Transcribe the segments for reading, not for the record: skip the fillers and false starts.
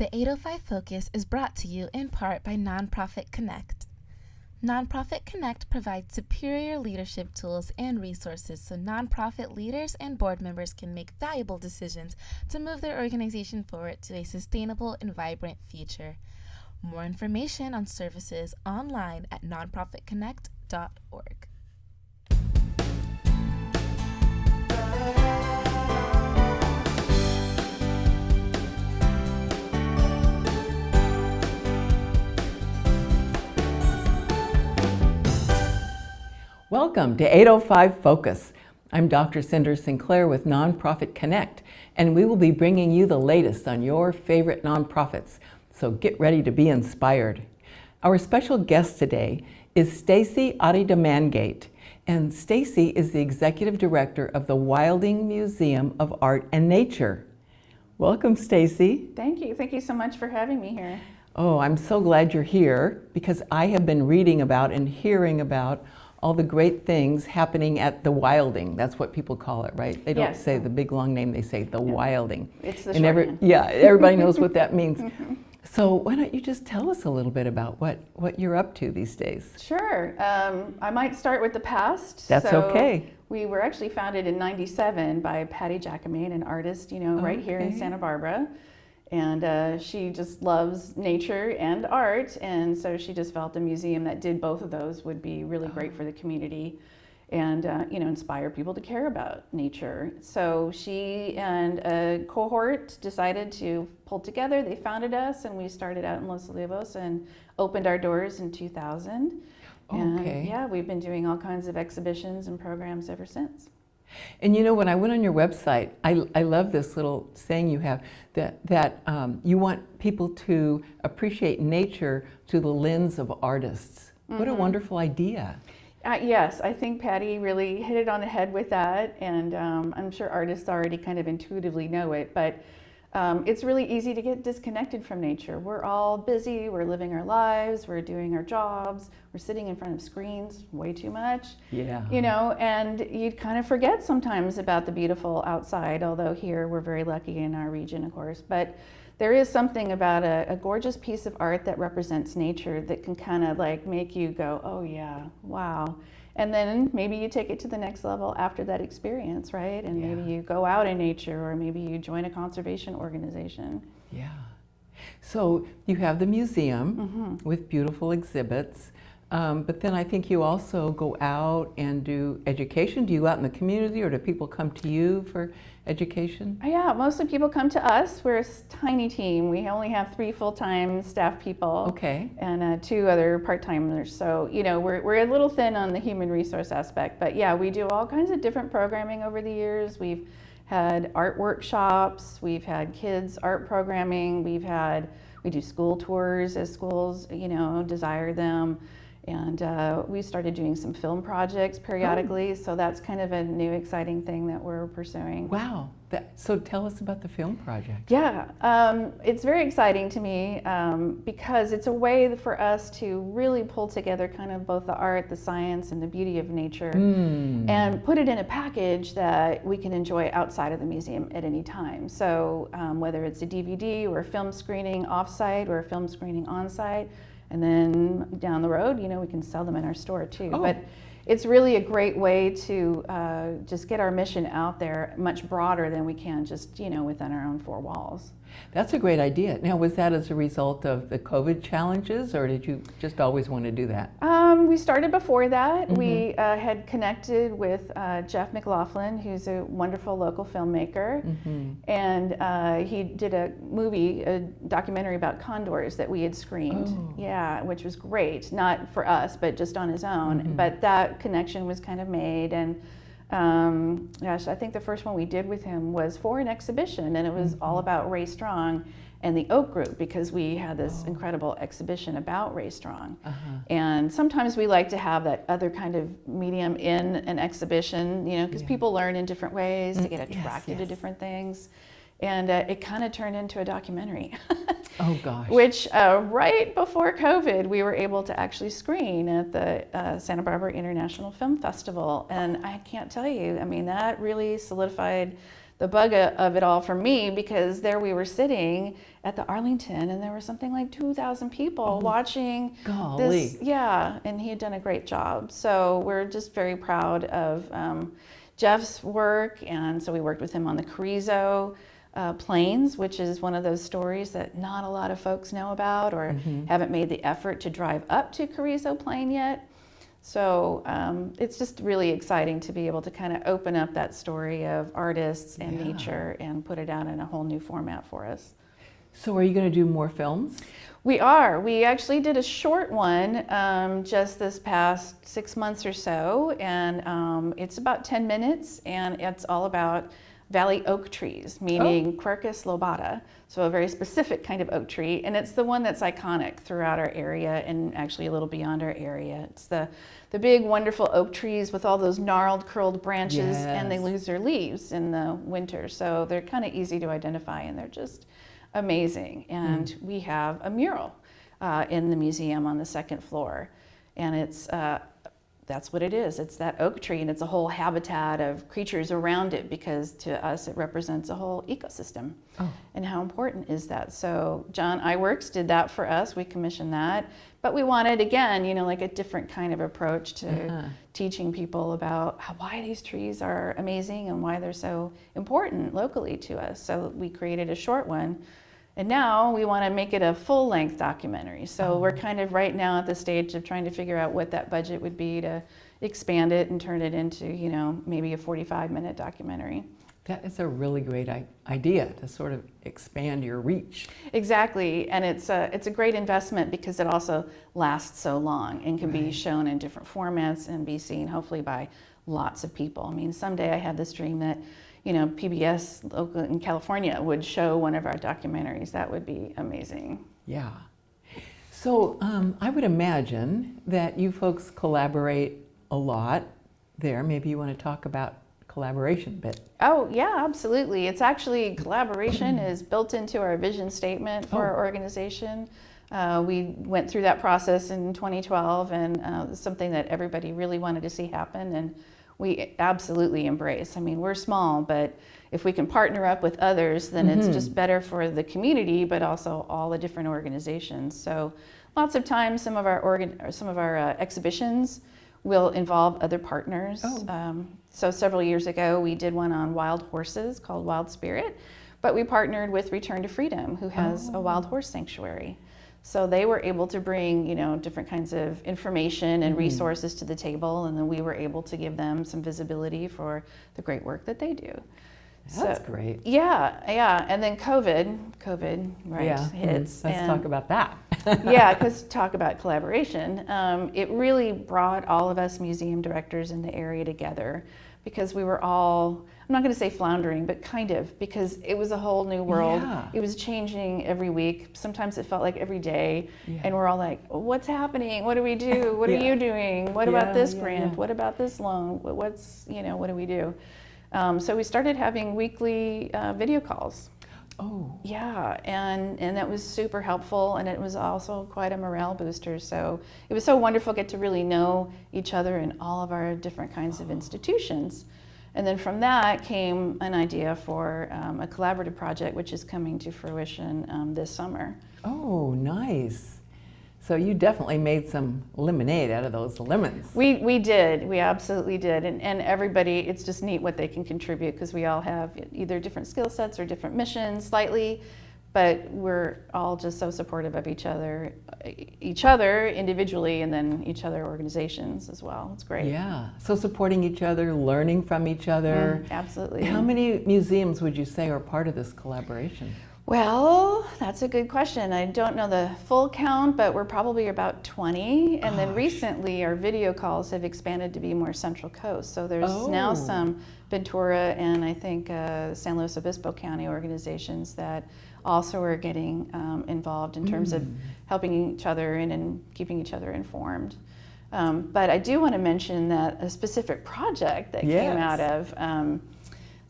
The 805 Focus is brought to you in part by Nonprofit Kinect. Nonprofit Kinect provides superior leadership tools and resources so nonprofit leaders and board members can make valuable decisions to move their organization forward to a sustainable and vibrant future. More information on services online at nonprofitconnect.org. Welcome to 805 Focus. I'm Dr. Cynder Sinclair with Nonprofit Kinect, and we will be bringing you the latest on your favorite nonprofits, so get ready to be inspired. Our special guest today is Stacey OtteDemangate, and Stacey is the Executive Director of the Wildling Museum of Art and Nature. Welcome, Stacey. Thank you. Thank you so much for having me here. Oh, I'm so glad you're here because I have been reading about and hearing about all the great things happening at the Wildling. That's what people call it, right? They don't say the big long name, they say the Wildling. It's the shorthand. Yeah, everybody knows what that means. So why don't you just tell us a little bit about what you're up to these days? Sure. I might start with the past. That's okay. We were actually founded in '97 by Patty Jackamane, an artist, right here in Santa Barbara. And she just loves nature and art, and so she just felt a museum that did both of those would be really great for the community and inspire people to care about nature. So she and a cohort decided to pull together. They founded us, and we started out in Los Olivos and opened our doors in 2000. And yeah, we've been doing all kinds of exhibitions and programs ever since. And when I went on your website, I love this little saying you have that you want people to appreciate nature through the lens of artists. What a wonderful idea. Yes, I think Patty really hit it on the head with that, and I'm sure artists already kind of intuitively know it, but it's really easy to get disconnected from nature. We're all busy, we're living our lives, we're doing our jobs, we're sitting in front of screens way too much. Yeah. And you kind of forget sometimes about the beautiful outside, although here we're very lucky in our region, of course. But there is something about a gorgeous piece of art that represents nature that can kind of like make you go, oh yeah, wow. And then maybe you take it to the next level after that experience, right? And maybe you go out in nature, or maybe you join a conservation organization. Yeah. So you have the museum with beautiful exhibits, but then I think you also go out and do education. Do you go out in the community, or do people come to you for education? Yeah, mostly people come to us. We're a tiny team. We only have 3 full-time staff people. Okay. And 2 other part-timers. So, we're a little thin on the human resource aspect. But yeah, we do all kinds of different programming over the years. We've had art workshops. We've had kids art programming. We do school tours as schools, desire them. And we started doing some film projects periodically, so that's kind of a new exciting thing that we're pursuing. Wow. So tell us about the film project. Yeah, it's very exciting to me because it's a way for us to really pull together kind of both the art, the science, and the beauty of nature and put it in a package that we can enjoy outside of the museum at any time. So whether it's a DVD or a film screening off-site or a film screening on-site, and then down the road, we can sell them in our store too. But it's really a great way to just get our mission out there much broader than we can just, within our own 4 walls. That's a great idea. Now, was that as a result of the COVID challenges, or did you just always want to do that? We started before that. We had connected with Jeff McLaughlin, who's a wonderful local filmmaker, and he did a documentary about condors that we had screened. Yeah, which was great. Not for us, but just on his own. But that connection was kind of made, and gosh, I think the first one we did with him was for an exhibition, and it was all about Ray Strong and the Oak Group, because we had this incredible exhibition about Ray Strong. And sometimes we like to have that other kind of medium in an exhibition, because people learn in different ways, they get attracted to different things. And it kind of turned into a documentary. Oh gosh. Which right before COVID, we were able to actually screen at the Santa Barbara International Film Festival. And I can't tell you, that really solidified the bug of it all for me, because there we were sitting at the Arlington, and there was something like 2,000 people watching this. Yeah, and he had done a great job. So we're just very proud of Jeff's work, and so we worked with him on the Carrizo Plains, which is one of those stories that not a lot of folks know about or haven't made the effort to drive up to Carrizo Plain yet. So it's just really exciting to be able to kind of open up that story of artists and nature and put it out in a whole new format for us. So are you going to do more films? We are. We actually did a short one just this past 6 months or so, and it's about 10 minutes, and it's all about valley oak trees, meaning Quercus lobata, so a very specific kind of oak tree, and it's the one that's iconic throughout our area and actually a little beyond our area. It's the big, wonderful oak trees with all those gnarled, curled branches, and they lose their leaves in the winter, so they're kind of easy to identify, and they're just amazing. And we have a mural in the museum on the second floor, and it's that's what it is. It's that oak tree, and it's a whole habitat of creatures around it, because to us it represents a whole ecosystem. And how important is that? So John Iwerks did that for us. We commissioned that, but we wanted, again, you know, like a different kind of approach to teaching people about why these trees are amazing and why they're so important locally to us. So we created a short one. And now we want to make it a full-length documentary. So we're kind of right now at the stage of trying to figure out what that budget would be to expand it and turn it into, you know, maybe a 45-minute documentary. That is a really great idea, to sort of expand your reach. Exactly, and it's a great investment because it also lasts so long and can be shown in different formats and be seen hopefully by lots of people. I mean, someday I had this dream that, you know, PBS local in California would show one of our documentaries. That would be amazing. Yeah. So I would imagine that you folks collaborate a lot there. Maybe you want to talk about collaboration a bit. Oh, yeah, absolutely. It's actually, collaboration is built into our vision statement for our organization. We went through that process in 2012, and it's something that everybody really wanted to see happen, and we absolutely embrace. I mean, we're small, but if we can partner up with others, then it's just better for the community, but also all the different organizations. So lots of times, some of our exhibitions will involve other partners. So several years ago, we did one on wild horses called Wild Spirit, but we partnered with Return to Freedom, who has a wild horse sanctuary. So they were able to bring, you know, different kinds of information and resources to the table, and then we were able to give them some visibility for the great work that they do. That's great. Yeah. And then COVID hits. Let's talk about that. Yeah, because talk about collaboration. It really brought all of us museum directors in the area together, because we were all, I'm not going to say floundering, but kind of, because it was a whole new world. It was changing every week. Sometimes it felt like every day. And we're all like, what's happening? What do we do? What are you doing? What about this grant? What about this loan? What's, you know, what do we do? So we started having weekly video calls. Yeah, and that was super helpful, and it was also quite a morale booster. So it was so wonderful to get to really know each other in all of our different kinds of institutions. And then from that came an idea for a collaborative project, which is coming to fruition this summer. Oh, nice. So you definitely made some lemonade out of those lemons. We did. We absolutely did. And everybody, it's just neat what they can contribute, because we all have either different skill sets or different missions slightly, but we're all just so supportive of each other individually, and then each other organizations as well. It's great. Yeah. So supporting each other, learning from each other. Absolutely. How many museums would you say are part of this collaboration? Well, that's a good question. I don't know the full count, but we're probably about 20. And then recently our video calls have expanded to be more Central Coast. So there's now some Ventura and I think San Luis Obispo County organizations that also are getting involved in terms of helping each other and keeping each other informed. But I do want to mention that a specific project that came out of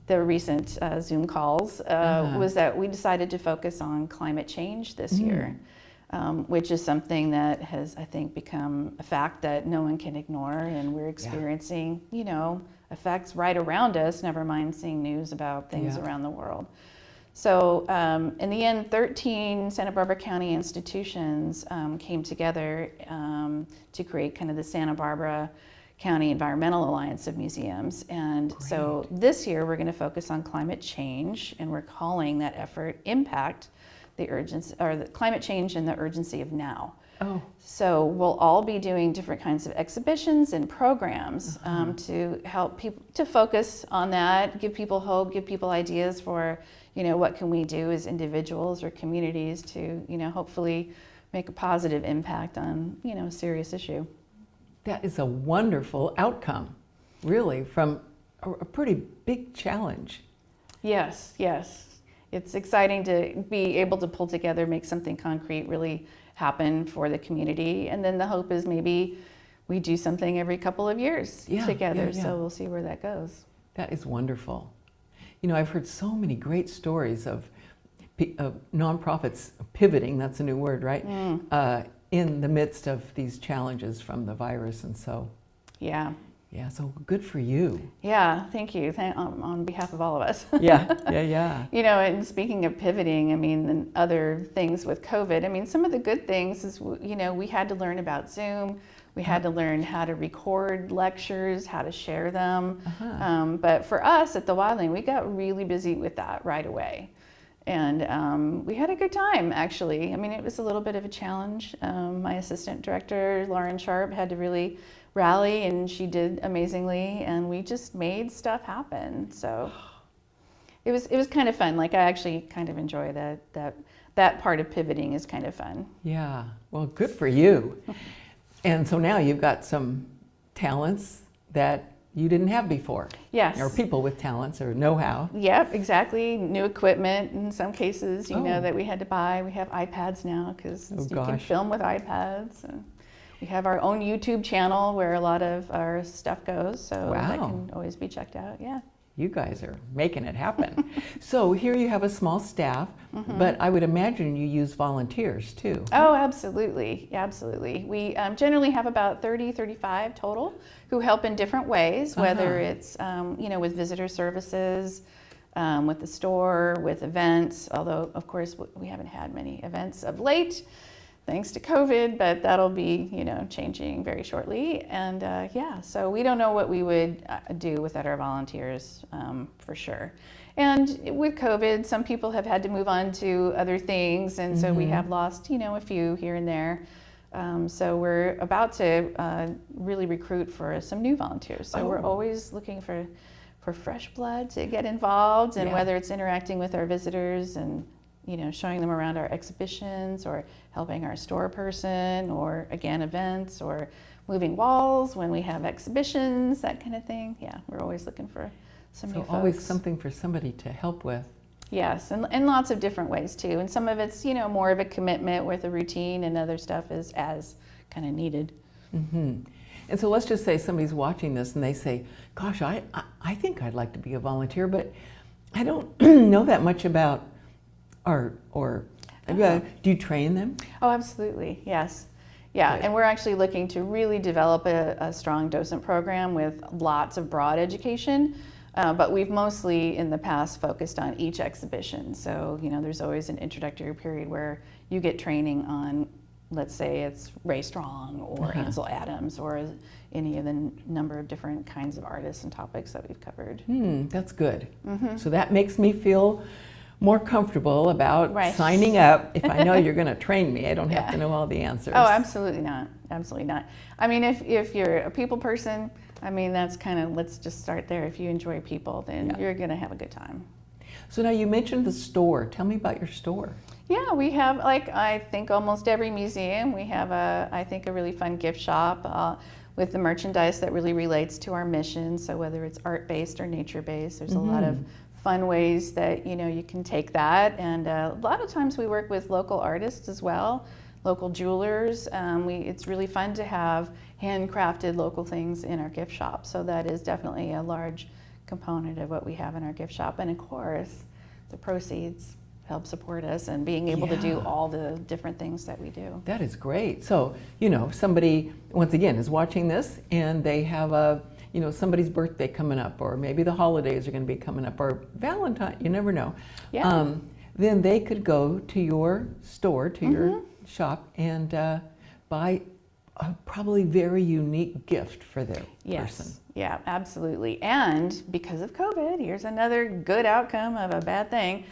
the recent Zoom calls was that we decided to focus on climate change this year. which is something that has, I think, become a fact that no one can ignore, and we're experiencing, you know, effects right around us, never mind seeing news about things around the world. So in the end, 13 Santa Barbara County institutions came together to create kind of the Santa Barbara County Environmental Alliance of Museums. And so this year we're going to focus on climate change, and we're calling that effort Impact, the urgency, or the climate change and the urgency of now. Oh. So we'll all be doing different kinds of exhibitions and programs to help people to focus on that, give people hope, give people ideas for, you know, what can we do as individuals or communities to, you know, hopefully make a positive impact on, you know, a serious issue. That is a wonderful outcome, really, from a pretty big challenge. Yes, yes. It's exciting to be able to pull together, make something concrete really happen for the community. And then the hope is maybe we do something every couple of years together. So we'll see where that goes. That is wonderful. You know, I've heard so many great stories of nonprofits pivoting, that's a new word, right? In the midst of these challenges from the virus, and so. Yeah. Yeah, so good for you. Yeah, thank you. On behalf of all of us. Yeah. You know, and speaking of pivoting, I mean, and other things with COVID, I mean, some of the good things is, you know, we had to learn about Zoom. We had to learn how to record lectures, how to share them. But for us at the Wildling, we got really busy with that right away. And we had a good time, actually. I mean, it was a little bit of a challenge. My assistant director, Lauren Sharp, had to really rally, and she did amazingly, and we just made stuff happen. So it was kind of fun. Like, I actually kind of enjoy that part of pivoting is kind of fun. Yeah, well, good for you. And so now you've got some talents that you didn't have before. Yes. Or people with talents or know-how. Yep, exactly. New equipment in some cases, you know, that we had to buy. We have iPads now because you can film with iPads. And we have our own YouTube channel where a lot of our stuff goes, so that can always be checked out. Yeah. You guys are making it happen. So here you have a small staff, but I would imagine you use volunteers too. Oh, absolutely. Absolutely. We generally have about 30, 35 total who help in different ways, whether it's, you know, with visitor services, with the store, with events, although of course we haven't had many events of late, thanks to COVID, but that'll be, you know, changing very shortly. And yeah, so we don't know what we would do without our volunteers, for sure. And with COVID, some people have had to move on to other things, and so we have lost, you know, a few here and there. So we're about to really recruit for some new volunteers. So we're always looking for fresh blood to get involved, and whether it's interacting with our visitors and, you know, showing them around our exhibitions, or helping our store person, or again, events, or moving walls when we have exhibitions, that kind of thing. Yeah, we're always looking for some new folks. So always something for somebody to help with. Yes, and lots of different ways too. And some of it's, you know, more of a commitment with a routine, and other stuff is as kind of needed. And so let's just say somebody's watching this and they say, gosh, I think I'd like to be a volunteer, but I don't know that much about art, or do you train them? Oh, absolutely, yes. Yeah, and we're actually looking to really develop a strong docent program with lots of broad education, but we've mostly in the past focused on each exhibition. So, you know, there's always an introductory period where you get training on, let's say it's Ray Strong or Ansel Adams, or any of the number of different kinds of artists and topics that we've covered. That's good. So that makes me feel more comfortable about signing up. If I know you're going to train me, I don't have to know all the answers. Oh, absolutely not. Absolutely not. I mean, if you're a people person, I mean, that's kind of, let's just start there. If you enjoy people, then you're going to have a good time. So now you mentioned the store. Tell me about your store. Yeah, we have, like, I think almost every museum, we have I think a really fun gift shop with the merchandise that really relates to our mission. So whether it's art-based or nature-based, there's a lot of fun ways that, you know, you can take that. And a lot of times we work with local artists as well, local jewelers. It's really fun to have handcrafted local things in our gift shop. So that is definitely a large component of what we have in our gift shop. And of course, the proceeds help support us and being able to do all the different things that we do. That is great. So, you know, somebody, once again, is watching this and they have a, you know, somebody's birthday coming up, or maybe the holidays are going to be coming up, or Valentine, you never know. Yeah. Then they could go to your store, to your shop, and buy a probably very unique gift for their person. Yeah, absolutely. And because of COVID, here's another good outcome of a bad thing.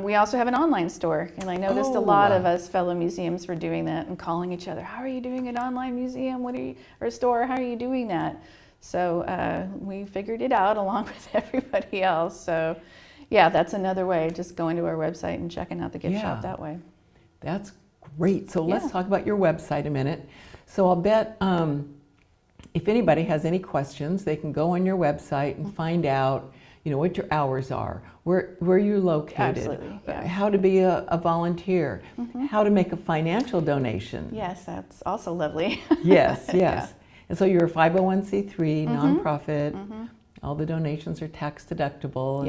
We also have an online store, and I noticed a lot of us fellow museums were doing that and calling each other, how are you doing an online museum? Or store, how are you doing that? So we figured it out along with everybody else. So yeah, that's another way, just going to our website and checking out the gift shop that way. That's great. So let's talk about your website a minute. So I'll bet if anybody has any questions, they can go on your website and find out, you know, what your hours are, where you're located, Absolutely, how to be a volunteer, how to make a financial donation. Yes, that's also lovely. Yes. And so you're a 501c3 nonprofit. All the donations are tax deductible,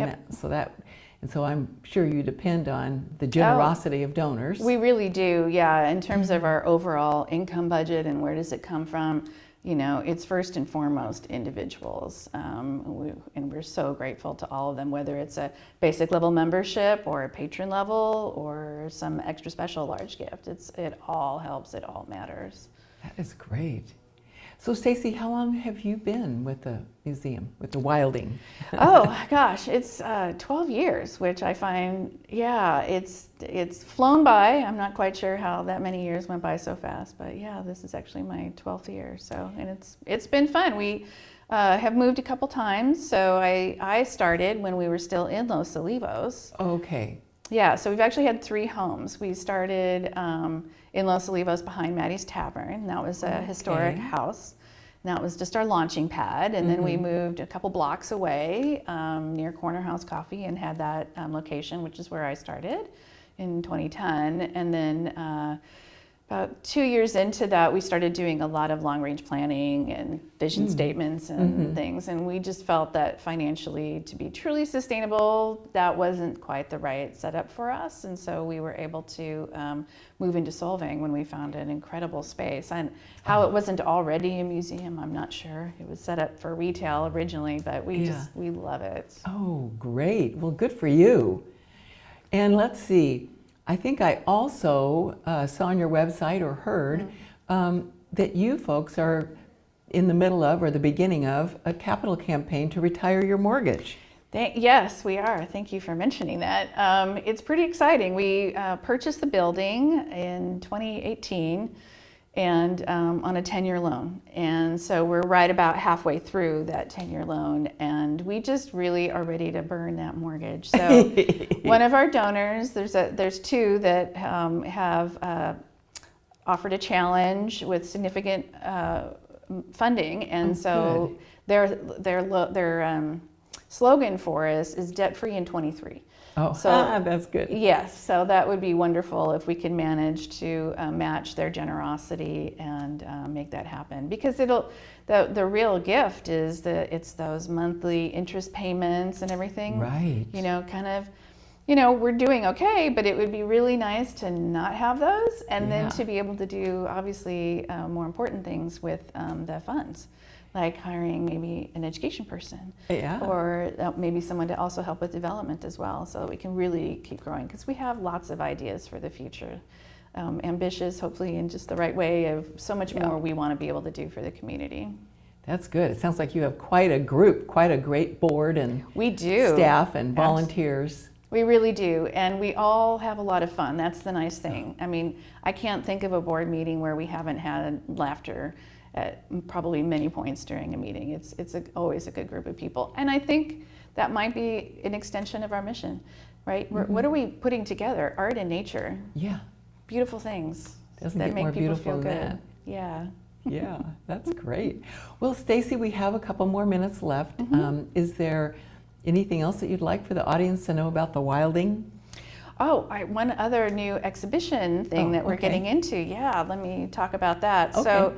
and so I'm sure you depend on the generosity of donors. We really do, yeah. In terms of our overall income budget and where does it come from, you know, it's first and foremost individuals, and we're so grateful to all of them, whether it's a basic level membership or a patron level or some extra special large gift. It all helps. It all matters. That is great. So Stacey, how long have you been with the museum, with the Wildling? Oh gosh, it's 12 years, which I find, it's flown by. I'm not quite sure how that many years went by so fast, but yeah, this is actually my 12th year. So, and it's been fun. We have moved a couple times. So I started when we were still in Los Olivos. Okay. Yeah, so we've actually had 3 homes. We started in Los Olivos behind Maddie's Tavern. That was a historic house. And that was just our launching pad. And then we moved a couple blocks away near Corner House Coffee and had that location, which is where I started in 2010. And then about 2 years into that, we started doing a lot of long-range planning and vision statements and things. And we just felt that financially, to be truly sustainable, that wasn't quite the right setup for us. And so we were able to move into Solvang when we found an incredible space. And how it wasn't already a museum, I'm not sure. It was set up for retail originally, but we love it. Oh, great. Well, good for you. And let's see. I think I also saw on your website or heard that you folks are in the middle of, or the beginning of, a capital campaign to retire your mortgage. Yes, we are. Thank you for mentioning that. It's pretty exciting. We purchased the building in 2018 and on a 10-year loan. And so we're right about halfway through that 10-year loan, and we just really are ready to burn that mortgage. So one of our donors, there's 2 that have offered a challenge with significant funding, and so their slogan for us is debt-free in 23. Oh, so, that's good. Yes, so that would be wonderful if we can manage to match their generosity and make that happen. Because the real gift is that it's those monthly interest payments and everything. Right. You know, kind of, you know, we're doing okay, but it would be really nice to not have those, and then to be able to do, obviously, more important things with the funds. Like hiring maybe an education person, or maybe someone to also help with development as well, so that we can really keep growing, because we have lots of ideas for the future. Ambitious, hopefully in just the right way, of so much more we want to be able to do for the community. That's good. It sounds like you have quite a group, quite a great board and staff and volunteers. We really do, and we all have a lot of fun. That's the nice thing. I mean, I can't think of a board meeting where we haven't had laughter at probably many points during a meeting. It's always a good group of people. And I think that might be an extension of our mission, right? What are we putting together? Art and nature. Yeah. Beautiful things that get make more people beautiful feel than good. that. Yeah. Yeah, that's great. Well, Stacey, we have a couple more minutes left. Is there anything else that you'd like for the audience to know about the Wildling? Oh, one other new exhibition thing that we're getting into. Yeah, let me talk about that. So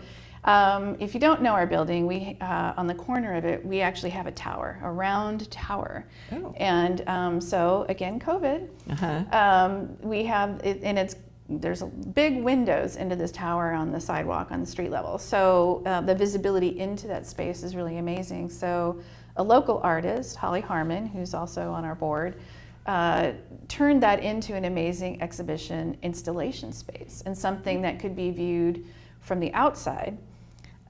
If you don't know our building, we on the corner of it, we actually have a tower, a round tower. Oh. And so again, COVID, we have it, and there's big windows into this tower on the sidewalk on the street level. So the visibility into that space is really amazing. So a local artist, Holly Harmon, who's also on our board, turned that into an amazing exhibition installation space and something that could be viewed from the outside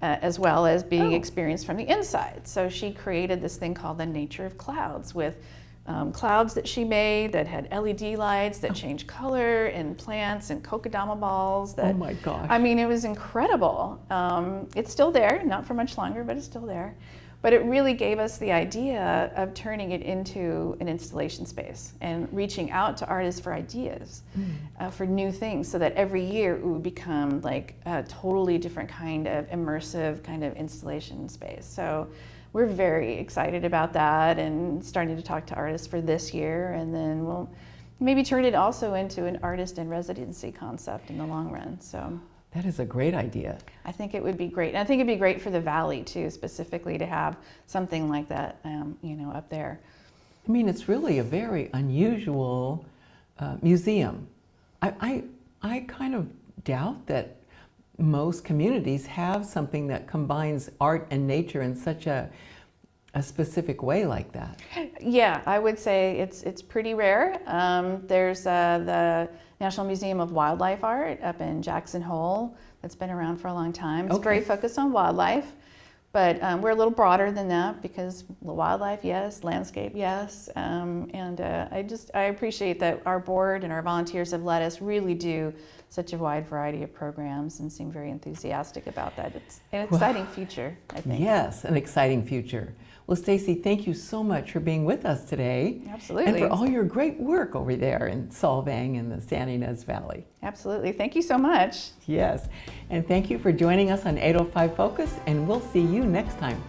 as well as being experienced from the inside. So she created this thing called the Nature of Clouds with clouds that she made that had LED lights that changed color and plants and kokedama balls. That, oh my gosh. I mean, it was incredible. It's still there, not for much longer, but it's still there. But it really gave us the idea of turning it into an installation space and reaching out to artists for ideas, for new things, so that every year it would become like a totally different kind of immersive kind of installation space. So we're very excited about that and starting to talk to artists for this year, and then we'll maybe turn it also into an artist in residency concept in the long run. So that is a great idea. I think it would be great. And I think it'd be great for the Valley too, specifically to have something like that, you know, up there. I mean, it's really a very unusual museum. I kind of doubt that most communities have something that combines art and nature in such a specific way like that. Yeah, I would say it's pretty rare. There's the National Museum of Wildlife Art up in Jackson Hole that's been around for a long time. It's very focused on wildlife, but we're a little broader than that because wildlife, yes, landscape, yes, and I appreciate that our board and our volunteers have let us really do such a wide variety of programs and seem very enthusiastic about that. It's an exciting future, I think. Yes, an exciting future. Well, Stacey, thank you so much for being with us today. Absolutely. And for all your great work over there in Solvang and the San Ynez Valley. Absolutely. Thank you so much. Yes. And thank you for joining us on 805 Focus, and we'll see you next time.